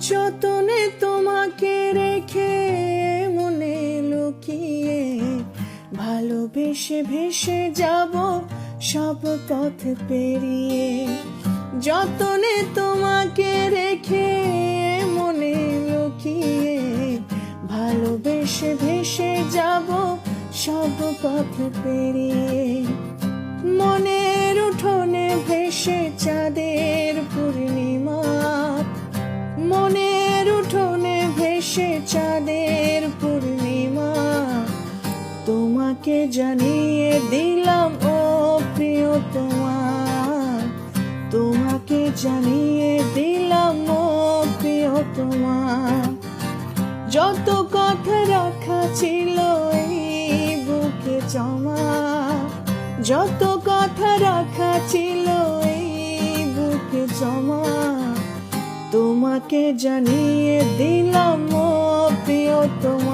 যতনে তোমাকে রেখে মনে লুকিয়ে, ভালোবেসে ভেসে যাব সব পথ পেরিয়ে। যতনে তোমাকে রেখে মনে লুকিয়ে, ভালোবেসে ভেসে যাব সব পথ পেরিয়ে। মনের উঠোনে ভেসে চাঁদের পূর্ণিমা, মনের উঠোনে ভেসে চাঁদের পূর্ণিমা। তোমাকে জানিয়ে দিলাম ও প্রিয়তমা, তোমাকে জানিয়ে দিলাম ও প্রিয়তমা। যত কথা রাখা ছিল এই বুকে জমা, যত কথা রাখা ছিল এই বুকে জমা। তোমাকে জানিয়ে দিলাম ও প্রিয়তমা।